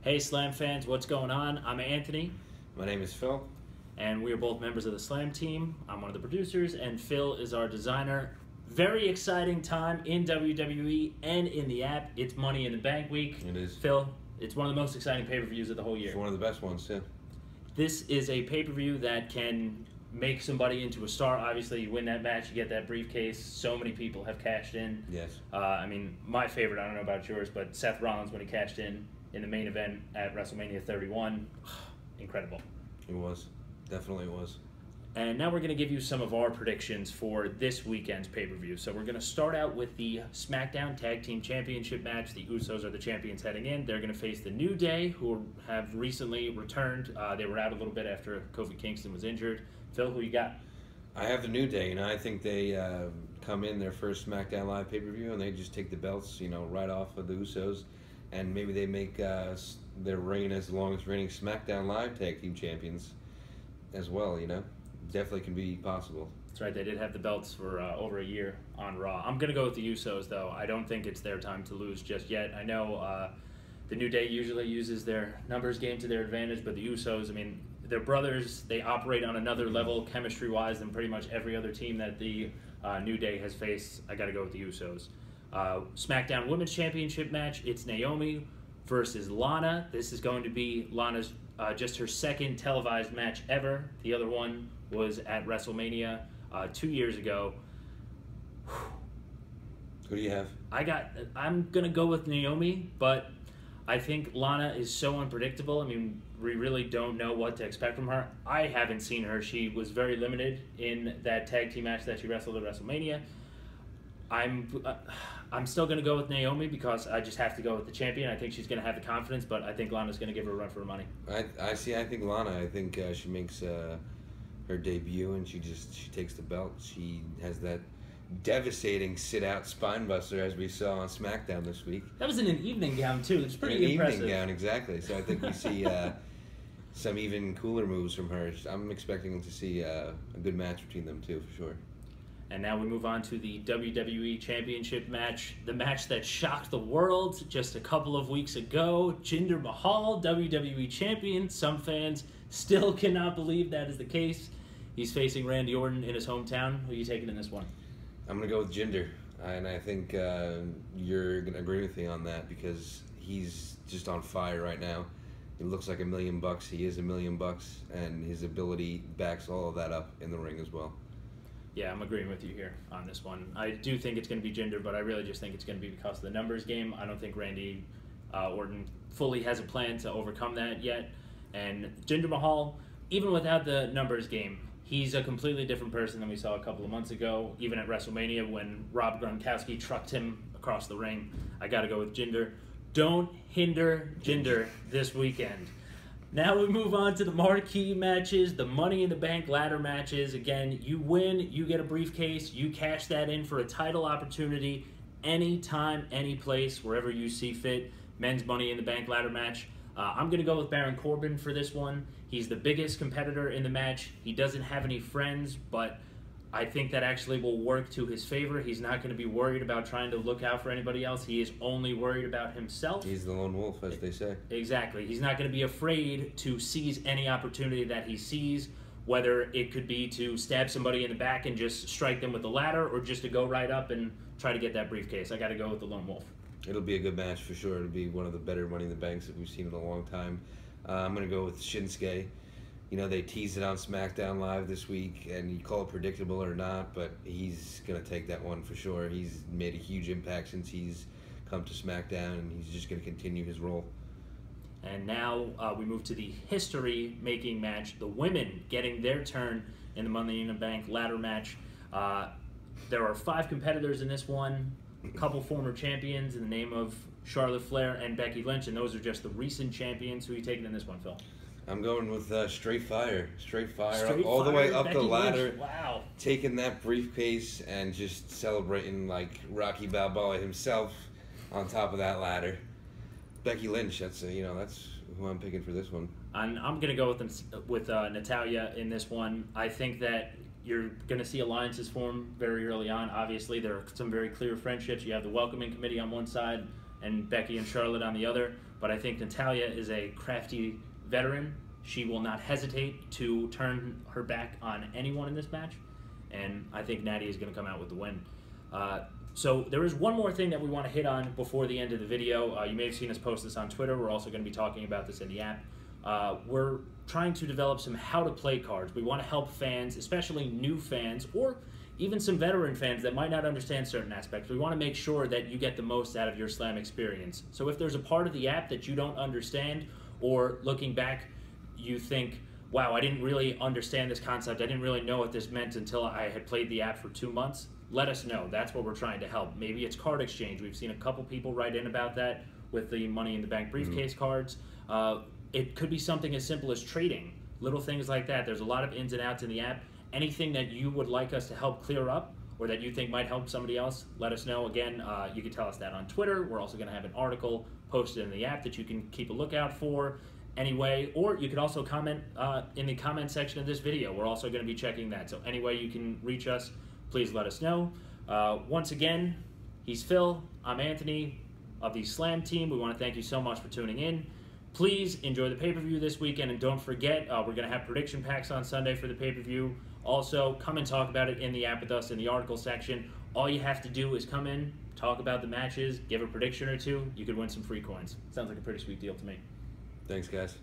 Hey Slam fans, what's going on? I'm Anthony, My name is Phil. and we are both members of the Slam team. I'm one of the producers, and Phil is our designer. Very exciting time in WWE and in the app. It's Money in the Bank week. It is. Phil, it's one of the most exciting pay-per-views of the whole year. It's one of the best ones, too. This is a pay-per-view that can make somebody into a star. Obviously, you win that match, you get that briefcase. So many people have cashed in. Yes. My favorite, I don't know about yours, but Seth Rollins when he cashed in the main event at WrestleMania 31. Incredible. It was. Definitely was. And now we're going to give you some of our predictions for this weekend's pay-per-view. So we're going to start out with the SmackDown Tag Team Championship match. The Usos are the champions heading in. They're going to face the New Day, who have recently returned. They were out a little bit after Kofi Kingston was injured. Phil, who you got? I have the New Day, and I think they come in their first SmackDown Live pay-per-view, and they just take the belts, right off of the Usos, and maybe they make their reign as the longest reigning SmackDown Live Tag Team Champions as well, Definitely can be possible. That's right. They did have the belts for over a year on Raw. I'm going to go with the Usos, though. I don't think it's their time to lose just yet. I know the New Day usually uses their numbers game to their advantage, but the Usos, they're brothers. They operate on another level chemistry-wise than pretty much every other team that the New Day has faced. I got to go with the Usos. SmackDown Women's Championship match, it's Naomi versus Lana. This is going to be Lana's just her second televised match ever. The other one was at WrestleMania 2 years ago. Who do you have? I'm going to go with Naomi, but I think Lana is so unpredictable. We really don't know what to expect from her. I haven't seen her. She was very limited in that tag team match that she wrestled at WrestleMania. I'm still going to go with Naomi because I just have to go with the champion. I think she's going to have the confidence, but I think Lana's going to give her a run for her money. I think Lana. I think she makes her debut, and she takes the belt. She has that devastating sit-out spine buster as we saw on SmackDown this week. That was in an evening gown, too. It's pretty impressive. Evening gown, exactly. So I think we see some even cooler moves from her. I'm expecting to see a good match between them, too, for sure. And now we move on to the WWE Championship match, the match that shocked the world just a couple of weeks ago. Jinder Mahal, WWE Champion. Some fans still cannot believe that is the case. He's facing Randy Orton in his hometown. Who are you taking in this one? I'm going to go with Jinder, and I think you're going to agree with me on that because he's just on fire right now. He looks like $1 million. He is $1 million, and his ability backs all of that up in the ring as well. Yeah, I'm agreeing with you here on this one. I do think it's going to be Jinder, but I really just think it's going to be because of the numbers game. I don't think Randy Orton fully has a plan to overcome that yet. And Jinder Mahal, even without the numbers game, he's a completely different person than we saw a couple of months ago, even at WrestleMania when Rob Gronkowski trucked him across the ring. I got to go with Jinder. Don't hinder Jinder this weekend. Now we move on to the marquee matches, the Money in the Bank ladder matches. Again, you win, you get a briefcase, you cash that in for a title opportunity anytime, any place, wherever you see fit. Men's Money in the Bank ladder match. I'm going to go with Baron Corbin for this one. He's the biggest competitor in the match. He doesn't have any friends, but I think that actually will work to his favor. He's not going to be worried about trying to look out for anybody else. He is only worried about himself. He's the lone wolf, as they say. Exactly. He's not going to be afraid to seize any opportunity that he sees, whether it could be to stab somebody in the back and just strike them with the ladder or just to go right up and try to get that briefcase. I got to go with the lone wolf. It'll be a good match for sure. It'll be one of the better Money in the Banks that we've seen in a long time. I'm going to go with Shinsuke. They teased it on SmackDown Live this week, and you call it predictable or not, but he's going to take that one for sure. He's made a huge impact since he's come to SmackDown, and he's just going to continue his role. And now we move to the history-making match, the women getting their turn in the Money in the Bank ladder match. There are 5 competitors in this one, a couple former champions in the name of Charlotte Flair and Becky Lynch, and those are just the recent champions. Who are you taking in this one, Phil? I'm going with Straight Fire, all the way up Becky the ladder. Lynch. Wow. Taking that briefcase and just celebrating like Rocky Balboa himself on top of that ladder. Becky Lynch, that's who I'm picking for this one. I'm going to go with Natalya in this one. I think that you're going to see alliances form very early on. Obviously, there are some very clear friendships. You have the welcoming committee on one side and Becky and Charlotte on the other. but I think Natalia is a crafty veteran. She will not hesitate to turn her back on anyone in this match, and I think Natty is going to come out with the win. So there is one more thing that we want to hit on before the end of the video. You may have seen us post this on Twitter. We're also going to be talking about this in the app. We're trying to develop some how-to-play cards. We want to help fans, especially new fans, or even some veteran fans that might not understand certain aspects. We want to make sure that you get the most out of your Slam experience. So if there's a part of the app that you don't understand, or looking back, you think, wow, I didn't really understand this concept, I didn't really know what this meant until I had played the app for 2 months, let us know. That's what we're trying to help. Maybe it's card exchange. We've seen a couple people write in about that with the Money in the Bank briefcase cards. It could be something as simple as trading, little things like that. There's a lot of ins and outs in the app. Anything that you would like us to help clear up or that you think might help somebody else, let us know. Again, you can tell us that on Twitter. We're also going to have an article posted in the app that you can keep a lookout for anyway, or you could also comment in the comment section of this video. We're also going to be checking that. So any way you can reach us, please let us know. Once again, he's Phil. I'm Anthony of the Slam team. We want to thank you so much for tuning in. Please enjoy the pay-per-view this weekend, and don't forget, we're going to have prediction packs on Sunday for the pay-per-view. Also, come and talk about it in the app with us in the article section. All you have to do is come in, talk about the matches, give a prediction or two. You could win some free coins. Sounds like a pretty sweet deal to me. Thanks, guys.